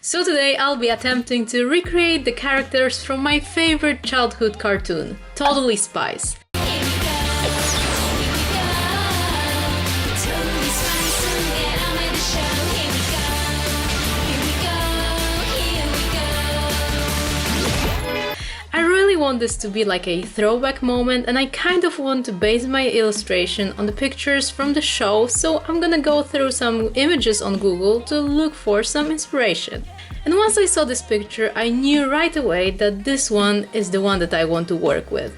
So today I'll be attempting to recreate the characters from my favorite childhood cartoon, Totally Spies. I really want this to be like a throwback moment, and I kind of want to base my illustration on the pictures from the show, so I'm gonna go through some images on Google to look for some inspiration. And once I saw this picture, I knew right away that this one is the one that I want to work with.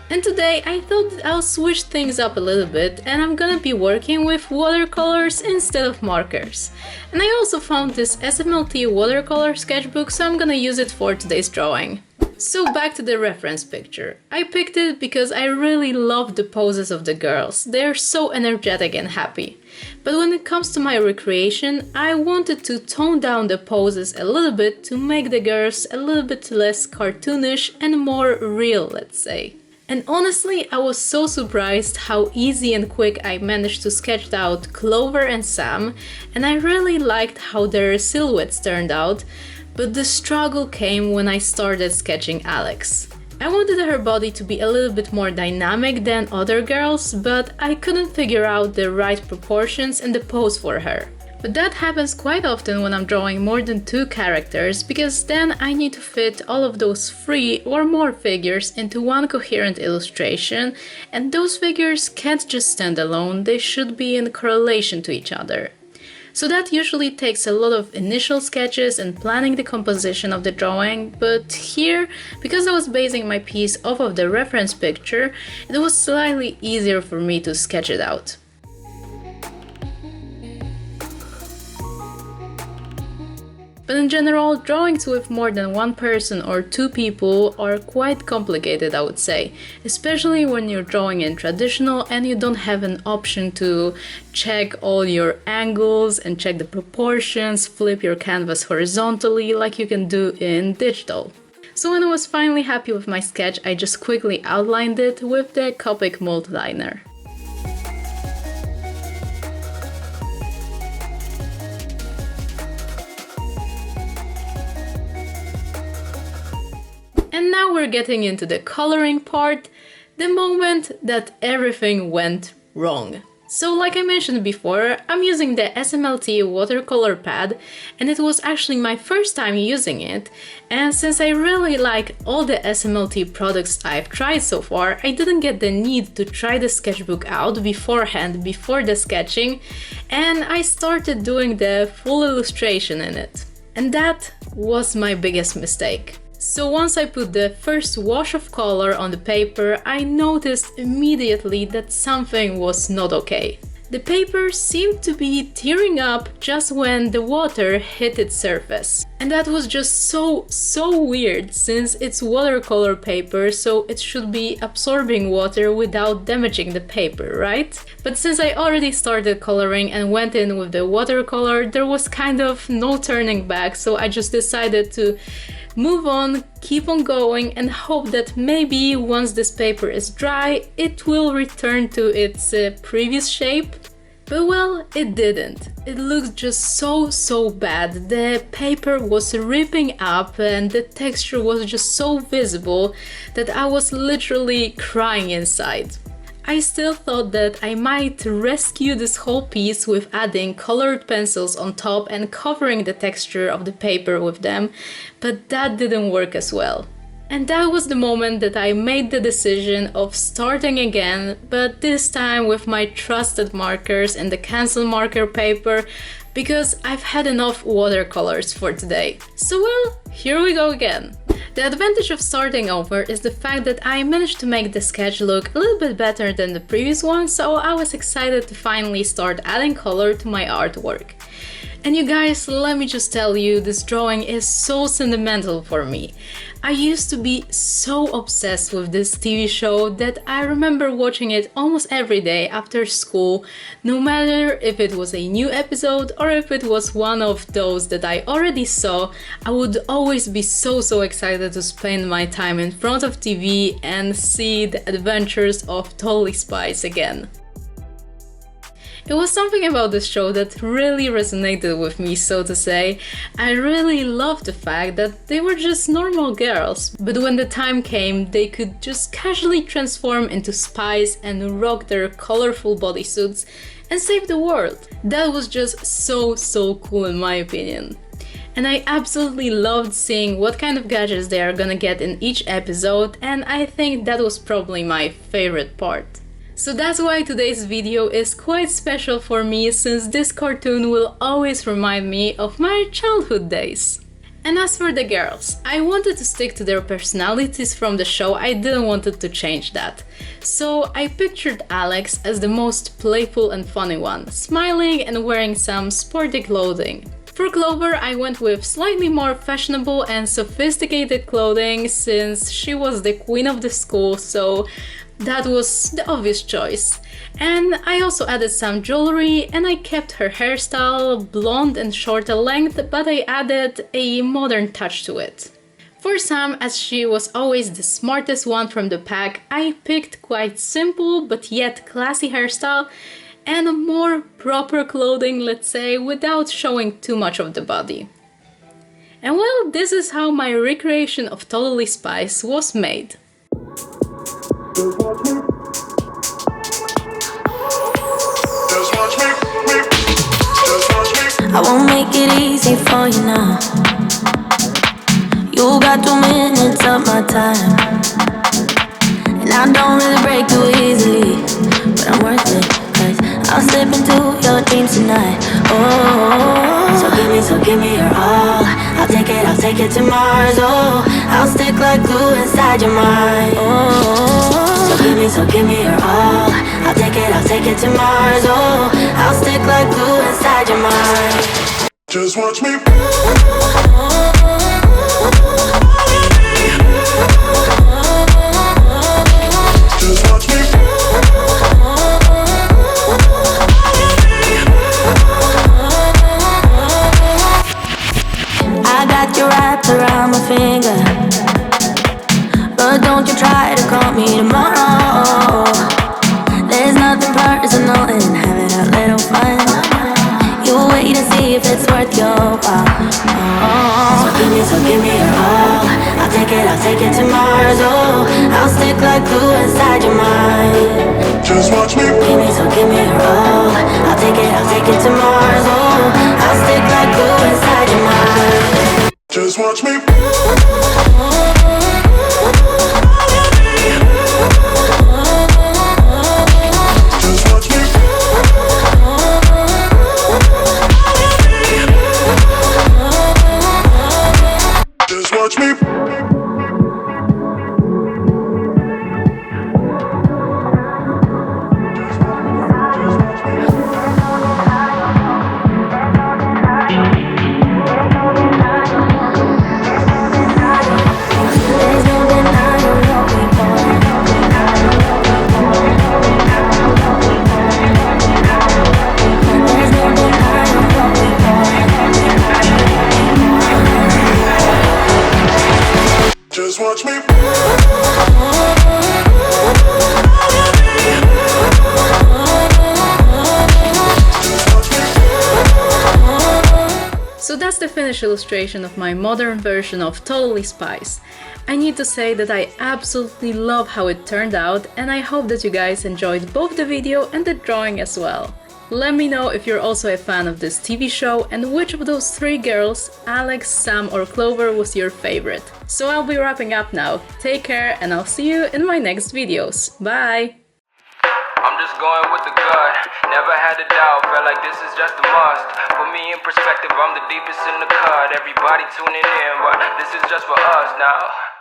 And today I thought that I'll switch things up a little bit, and I'm gonna be working with watercolors instead of markers. And I also found this SMLT watercolor sketchbook, so I'm gonna use it for today's drawing. So back to the reference picture. I picked it because I really love the poses of the girls. They're so energetic and happy. But when it comes to my recreation, I wanted to tone down the poses a little bit to make the girls a little bit less cartoonish and more real, let's say. And honestly, I was so surprised how easy and quick I managed to sketch out Clover and Sam, and I really liked how their silhouettes turned out. But the struggle came when I started sketching Alex. I wanted her body to be a little bit more dynamic than other girls, but I couldn't figure out the right proportions and the pose for her. But that happens quite often when I'm drawing more than 2 characters, because then I need to fit all of those 3 or more figures into one coherent illustration, and those figures can't just stand alone, they should be in correlation to each other. So that usually takes a lot of initial sketches and planning the composition of the drawing, but here, because I was basing my piece off of the reference picture, it was slightly easier for me to sketch it out. But in general, drawings with more than 1 person or 2 people are quite complicated, I would say, especially when you're drawing in traditional and you don't have an option to check all your angles and check the proportions, flip your canvas horizontally like you can do in digital. So when I was finally happy with my sketch, I just quickly outlined it with the Copic Multiliner. And now we're getting into the coloring part, the moment that everything went wrong. So like I mentioned before, I'm using the SMLT Watercolor Pad, and it was actually my first time using it, and since I really like all the SMLT products I've tried so far, I didn't get the need to try the sketchbook out beforehand, before the sketching, and I started doing the full illustration in it. And that was my biggest mistake. So once I put the first wash of color on the paper, I noticed immediately that something was not okay. The paper seemed to be tearing up just when the water hit its surface. And that was just so weird, since it's watercolor paper, so it should be absorbing water without damaging the paper, right? But since I already started coloring and went in with the watercolor, there was kind of no turning back, so I just decided to move on, keep on going, and hope that maybe once this paper is dry, it will return to its previous shape. But well, it didn't. It looked just so bad. The paper was ripping up and the texture was just so visible that I was literally crying inside. I still thought that I might rescue this whole piece with adding colored pencils on top and covering the texture of the paper with them, but that didn't work as well. And that was the moment that I made the decision of starting again, but this time with my trusted markers and the Canson marker paper, because I've had enough watercolors for today. So well, here we go again. The advantage of starting over is the fact that I managed to make the sketch look a little bit better than the previous one, so I was excited to finally start adding color to my artwork. And you guys, let me just tell you, this drawing is so sentimental for me. I used to be so obsessed with this TV show that I remember watching it almost every day after school, no matter if it was a new episode or if it was one of those that I already saw. I would always be so excited to spend my time in front of TV and see the adventures of Totally Spies again. It was something about this show that really resonated with me, so to say. I really loved the fact that they were just normal girls, but when the time came, they could just casually transform into spies and rock their colorful bodysuits and save the world. That was just so cool in my opinion. And I absolutely loved seeing what kind of gadgets they are gonna get in each episode, and I think that was probably my favorite part. So that's why today's video is quite special for me, since this cartoon will always remind me of my childhood days. And as for the girls, I wanted to stick to their personalities from the show, I didn't want to change that. So I pictured Alex as the most playful and funny one, smiling and wearing some sporty clothing. For Clover, I went with slightly more fashionable and sophisticated clothing, since she was the queen of the school, so that was the obvious choice. And I also added some jewelry, and I kept her hairstyle blonde and shorter length, but I added a modern touch to it. For Sam, as she was always the smartest one from the pack, I picked quite simple but yet classy hairstyle and more proper clothing, let's say, without showing too much of the body. And well, this is how my recreation of Totally Spies was made. I won't make it easy for you now. You got 2 minutes of my time, and I don't really break too easily, but I'm worth it, 'cause I'll slip into your dreams tonight. Oh, so give me your all. I'll take it to Mars. Oh, I'll stick like glue inside your mind. Oh, so give me your all. I'll take it to Mars. Oh, I'll stick like glue inside your mind. Just watch me. Just watch me. I got you wrapped around my finger, but don't you try to call me tomorrow. There's nothing personal in having a little fun. You wait and see if it's worth your while. Oh, so give me your all. I'll take it to Mars. Oh, I'll stick like glue inside your mind. Just watch me. Give me your all. I'll take it to Mars. Oh, I'll stick like glue inside your mind. Just watch me. Just watch me. Just watch me. Just watch me. So that's the finished illustration of my modern version of Totally Spies. I need to say that I absolutely love how it turned out, and I hope that you guys enjoyed both the video and the drawing as well. Let me know if you're also a fan of this TV show and which of those 3 girls, Alex, Sam or Clover, was your favorite. So I'll be wrapping up now. Take care and I'll see you in my next videos. Bye! I'm just going with the gut, never had a doubt, felt like this is just a must. Put me in perspective, I'm the deepest in the cut. Everybody tuning in, but this is just for us now.